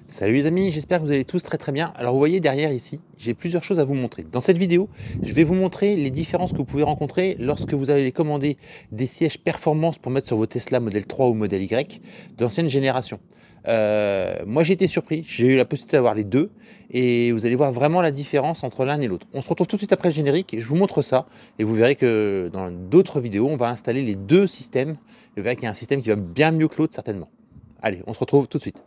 Salut les amis, j'espère que vous allez tous très bien. Alors vous voyez derrière ici, j'ai plusieurs choses à vous montrer. Dans cette vidéo, je vais vous montrer les différences que vous pouvez rencontrer lorsque vous allez commander des sièges performance pour mettre sur vos Tesla modèle 3 ou modèle Y d'ancienne génération. Moi j'ai été surpris, j'ai eu la possibilité d'avoir les deux et vous allez voir vraiment la différence entre l'un et l'autre. On se retrouve tout de suite après le générique et je vous montre ça et vous verrez que dans d'autres vidéos, on va installer les deux systèmes et vous verrez qu'il y a un système qui va bien mieux que l'autre certainement. Allez, on se retrouve tout de suite.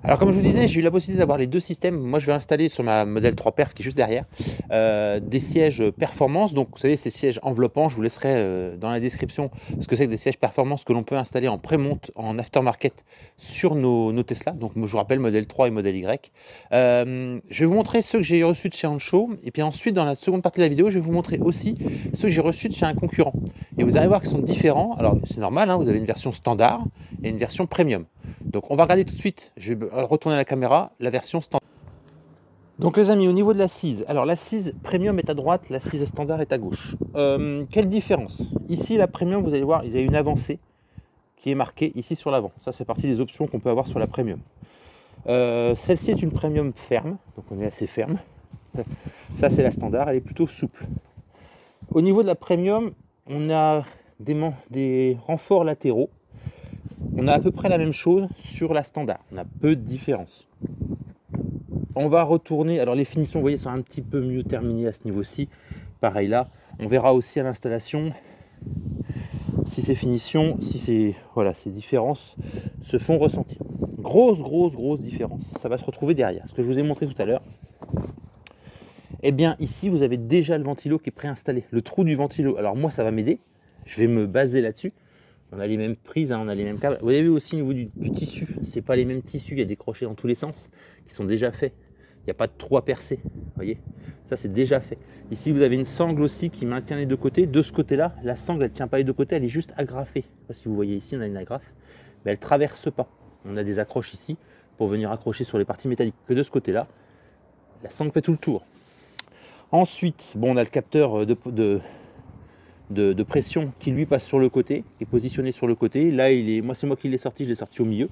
Alors comme je vous disais, j'ai eu la possibilité d'avoir les deux systèmes. Moi je vais installer sur ma modèle 3 Perf qui est juste derrière des sièges performance. Donc vous savez ces sièges enveloppants, je vous laisserai dans la description ce que c'est que des sièges performance que l'on peut installer en pré-monte, en aftermarket sur nos Tesla. Donc je vous rappelle modèle 3 et modèle Y. Je vais vous montrer ceux que j'ai reçus de chez Ancho. Et puis ensuite dans la seconde partie de la vidéo, je vais vous montrer aussi ceux que j'ai reçus de chez un concurrent. Et vous allez voir qu'ils sont différents. Alors c'est normal, hein, vous avez une version standard et une version premium. Donc on va regarder tout de suite, je vais retourner la caméra, la version standard. Donc les amis, au niveau de l'assise, alors l'assise premium est à droite, l'assise standard est à gauche. Quelle différence? Ici la premium, vous allez voir, il y a une avancée qui est marquée ici sur l'avant. Ça c'est partie des options qu'on peut avoir sur la premium. Celle-ci est une premium ferme, donc on est assez ferme. Ça c'est la standard, elle est plutôt souple. Au niveau de la premium, on a des renforts latéraux. On a à peu près la même chose sur la standard, on a peu de différence. On va retourner, alors les finitions vous voyez sont un petit peu mieux terminées à ce niveau-ci. Pareil là, on verra aussi à l'installation si ces finitions, si ces différences se font ressentir. Grosse différence, ça va se retrouver derrière. Ce que je vous ai montré tout à l'heure. Eh bien ici vous avez déjà le ventilo qui est préinstallé. Le trou du ventilo, alors moi ça va m'aider, je vais me baser là-dessus. On a les mêmes prises, hein, on a les mêmes câbles. Vous avez vu aussi au niveau du tissu, c'est pas les mêmes tissus, il y a des crochets dans tous les sens qui sont déjà faits. Il n'y a pas de trou à percer, vous voyez. Ça c'est déjà fait. Ici vous avez une sangle aussi qui maintient les deux côtés. De ce côté-là, la sangle elle ne tient pas les deux côtés, elle est juste agrafée. Je ne sais pas si vous voyez ici, on a une agrafe, mais elle ne traverse pas. On a des accroches ici pour venir accrocher sur les parties métalliques. Que de ce côté-là, la sangle fait tout le tour. Ensuite, bon, on a le capteur de pression qui lui passe sur le côté, qui est positionné sur le côté. Là, c'est moi qui l'ai sorti, je l'ai sorti au milieu.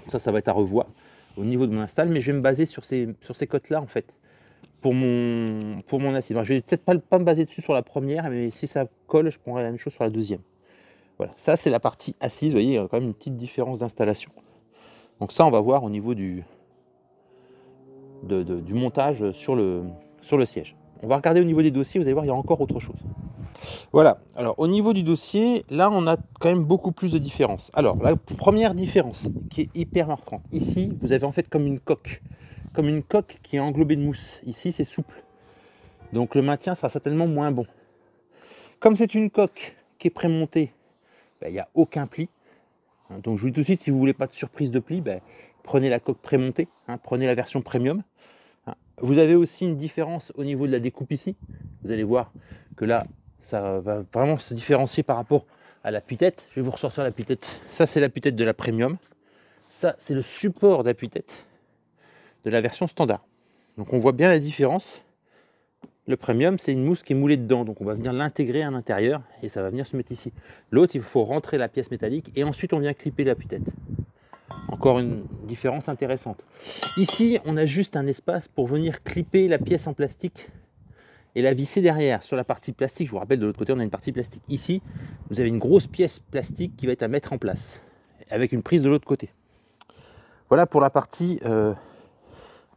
Ça va être à revoir au niveau de mon install, mais je vais me baser sur ces côtes-là en fait pour mon assise. Alors, je vais peut-être pas me baser dessus sur la première, mais si ça colle, je prendrai la même chose sur la deuxième. Voilà, ça c'est la partie assise. Vous voyez, il y a quand même une petite différence d'installation. Donc ça, on va voir au niveau du montage sur le siège. On va regarder au niveau des dossiers, vous allez voir, il y a encore autre chose. Voilà, alors au niveau du dossier, là on a quand même beaucoup plus de différence. Alors la première différence qui est hyper marquante, ici vous avez en fait comme une coque qui est englobée de mousse. Ici c'est souple, donc le maintien sera certainement moins bon. Comme c'est une coque qui est prémontée, il n'y a aucun pli. Donc je vous dis tout de suite, si vous ne voulez pas de surprise de pli, prenez la coque prémontée, prenez la version premium. Vous avez aussi une différence au niveau de la découpe ici. Vous allez voir que là, ça va vraiment se différencier par rapport à l'appui-tête. Je vais vous ressortir l'appui-tête. Ça, c'est l'appui-tête de la premium. Ça, c'est le support d'appui-tête de la version standard. Donc, on voit bien la différence. Le premium, c'est une mousse qui est moulée dedans. Donc, on va venir l'intégrer à l'intérieur et ça va venir se mettre ici. L'autre, il faut rentrer la pièce métallique et ensuite, on vient clipper l'appui-tête. Encore une différence intéressante. Ici, on a juste un espace pour venir clipper la pièce en plastique et la visser derrière sur la partie plastique. Je vous rappelle, de l'autre côté, on a une partie plastique. Ici, vous avez une grosse pièce plastique qui va être à mettre en place avec une prise de l'autre côté. Voilà pour la partie, je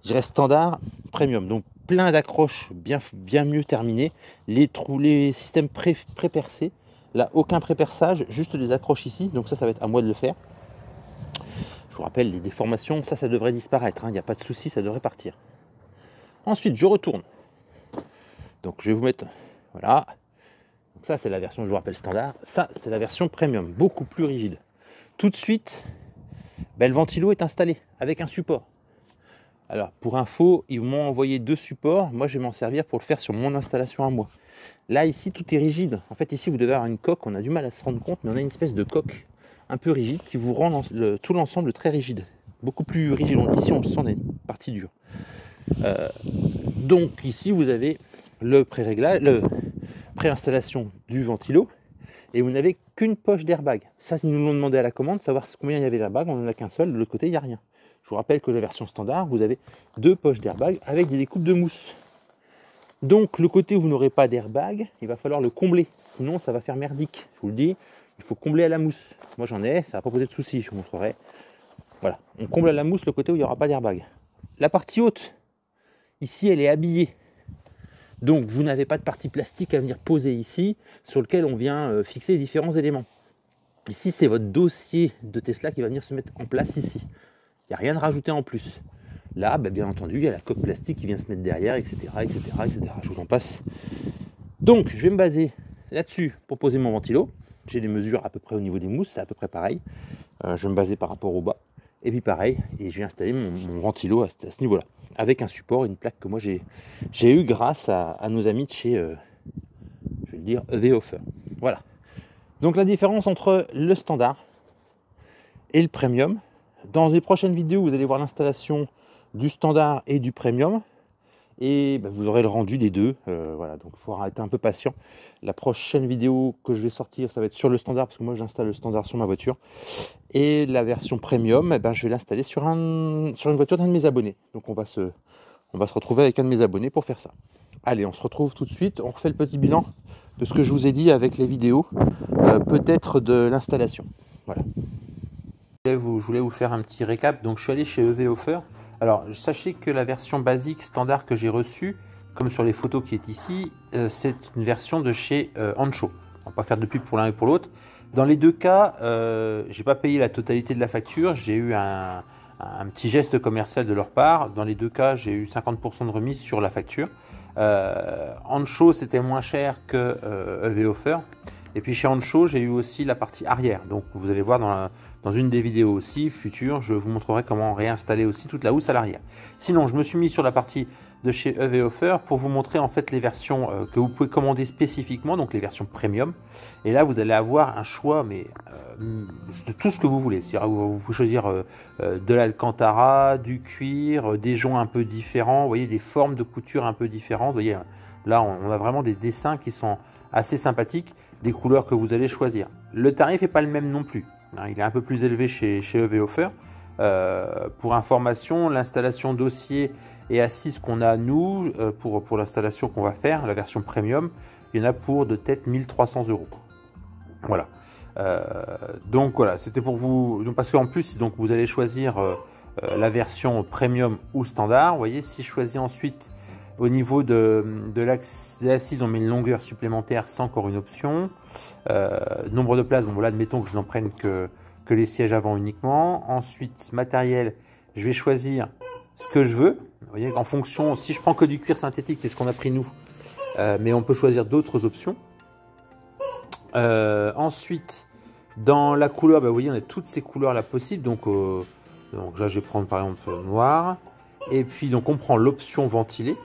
dirais standard premium. Donc plein d'accroches bien mieux terminées. Les systèmes pré-percés. Là, aucun pré-perçage, juste des accroches ici. Donc ça va être à moi de le faire. Je vous rappelle, les déformations, ça devrait disparaître. Il n'y a pas de souci, ça devrait partir. Ensuite, je retourne. Donc je vais vous mettre, voilà. Donc ça c'est la version, je vous rappelle, standard. Ça c'est la version premium, beaucoup plus rigide. Tout de suite, le ventilo est installé avec un support. Alors pour info, ils m'ont envoyé 2 supports. Moi je vais m'en servir pour le faire sur mon installation à moi. Là ici tout est rigide. En fait ici vous devez avoir une coque, on a du mal à se rendre compte, mais on a une espèce de coque un peu rigide qui vous rend tout l'ensemble très rigide, beaucoup plus rigide. Ici on le sent, on a une partie dure. Donc ici vous avez le pré-réglage, le préinstallation du ventilo, et vous n'avez qu'une poche d'airbag. Ça, ils nous l'ont demandé à la commande, savoir combien il y avait d'airbag. On n'en a qu'un seul, de l'autre côté il n'y a rien. Je vous rappelle que la version standard, vous avez 2 poches d'airbag avec des découpes de mousse. Donc le côté où vous n'aurez pas d'airbag, il va falloir le combler, sinon ça va faire merdique. Je vous le dis, il faut combler à la mousse. Moi j'en ai, ça va pas poser de soucis, je vous montrerai. Voilà, on comble à la mousse le côté où il n'y aura pas d'airbag. La partie haute, ici elle est habillée. Donc vous n'avez pas de partie plastique à venir poser ici, sur lequel on vient fixer les différents éléments. Ici c'est votre dossier de Tesla qui va venir se mettre en place ici. Il n'y a rien de rajouté en plus. Là, bien entendu, il y a la coque plastique qui vient se mettre derrière, etc., etc., etc. Je vous en passe. Donc, je vais me baser là-dessus pour poser mon ventilo. J'ai les mesures à peu près au niveau des mousses, c'est à peu près pareil. Je vais me baser par rapport au bas. Et puis pareil, et je vais installer mon ventilo à ce niveau-là, avec un support, une plaque que moi j'ai eu grâce à nos amis de chez, je vais le dire, EV-Offer. Voilà. Donc la différence entre le standard et le premium. Dans les prochaines vidéos, vous allez voir l'installation du standard et du premium, et vous aurez le rendu des deux. Voilà, donc il faudra être un peu patient. La prochaine vidéo que je vais sortir, ça va être sur le standard, parce que moi j'installe le standard sur ma voiture, et la version premium, je vais l'installer sur une voiture d'un de mes abonnés. Donc on va se retrouver avec un de mes abonnés pour faire ça. Allez, on se retrouve tout de suite, on refait le petit bilan de ce que je vous ai dit avec les vidéos, peut-être de l'installation. Voilà. Je voulais vous faire un petit récap. Donc je suis allé chez EV-Offer. Alors sachez que la version basique standard que j'ai reçue, comme sur les photos qui est ici, c'est une version de chez Ancho. On va pas faire de pub pour l'un et pour l'autre. Dans les deux cas, j'ai pas payé la totalité de la facture. J'ai eu un petit geste commercial de leur part. Dans les deux cas, j'ai eu 50% de remise sur la facture. Ancho, c'était moins cher que EV-Offer. Et puis chez Ancho, j'ai eu aussi la partie arrière. Donc vous allez voir dans une des vidéos aussi futures, je vous montrerai comment réinstaller aussi toute la housse à l'arrière. Sinon, je me suis mis sur la partie de chez EV-Offer pour vous montrer en fait les versions que vous pouvez commander spécifiquement, donc les versions premium. Et là, vous allez avoir un choix de tout ce que vous voulez. Vous pouvez choisir de l'alcantara, du cuir, des joncs un peu différents, vous voyez, des formes de couture un peu différentes. Vous voyez, là, on a vraiment des dessins qui sont assez sympathiques, des couleurs que vous allez choisir. Le tarif n'est pas le même non plus. Il est un peu plus élevé chez EV-Offer. Pour information, l'installation dossier et assise qu'on a nous, pour l'installation qu'on va faire, la version premium, il y en a pour de tête 1300 €. Voilà. Donc voilà, c'était pour vous. Donc, parce qu'en plus, donc, vous allez choisir la version premium ou standard. Vous voyez, si je choisis ensuite au niveau de l'assise, on met une longueur supplémentaire, c'est encore une option. Nombre de places, bon voilà, admettons que je n'en prenne que les sièges avant uniquement. Ensuite, matériel, je vais choisir ce que je veux. Vous voyez, en fonction, si je prends que du cuir synthétique, c'est ce qu'on a pris nous, mais on peut choisir d'autres options. Ensuite, dans la couleur, vous voyez, on a toutes ces couleurs là possibles. Donc là, je vais prendre par exemple noir. Et puis, donc, on prend l'option ventilée.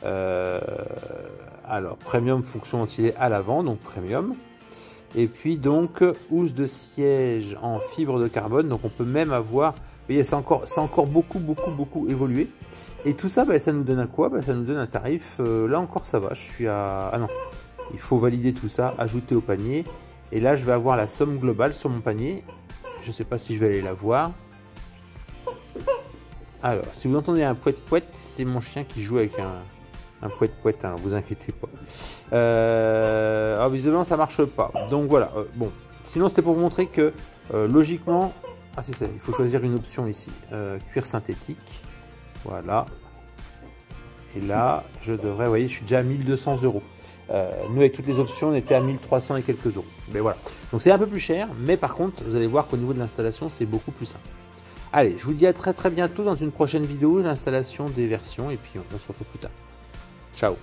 Alors, premium, fonction ventilée à l'avant, donc premium. Et puis, donc, housse de siège en fibre de carbone. Donc, on peut même avoir, vous voyez, c'est encore beaucoup évolué. Et tout ça, ça nous donne à quoi? Ça nous donne un tarif, là encore, ça va. Je suis à... Ah non, il faut valider tout ça, ajouter au panier. Et là, je vais avoir la somme globale sur mon panier. Je ne sais pas si je vais aller la voir. Alors, si vous entendez un pouet-pouet, c'est mon chien qui joue avec un pouet-pouet, hein, vous inquiétez pas. Alors, visiblement, ça marche pas. Donc voilà, bon. Sinon, c'était pour vous montrer que, logiquement... Ah, c'est ça, il faut choisir une option ici. Cuir synthétique. Voilà. Et là, je devrais... Vous voyez, je suis déjà à 1200 €. Nous, avec toutes les options, on était à 1300 et quelques euros. Mais voilà. Donc, c'est un peu plus cher. Mais par contre, vous allez voir qu'au niveau de l'installation, c'est beaucoup plus simple. Allez, je vous dis à très bientôt dans une prochaine vidéo, l'installation des versions, et puis on se retrouve plus tard. Ciao.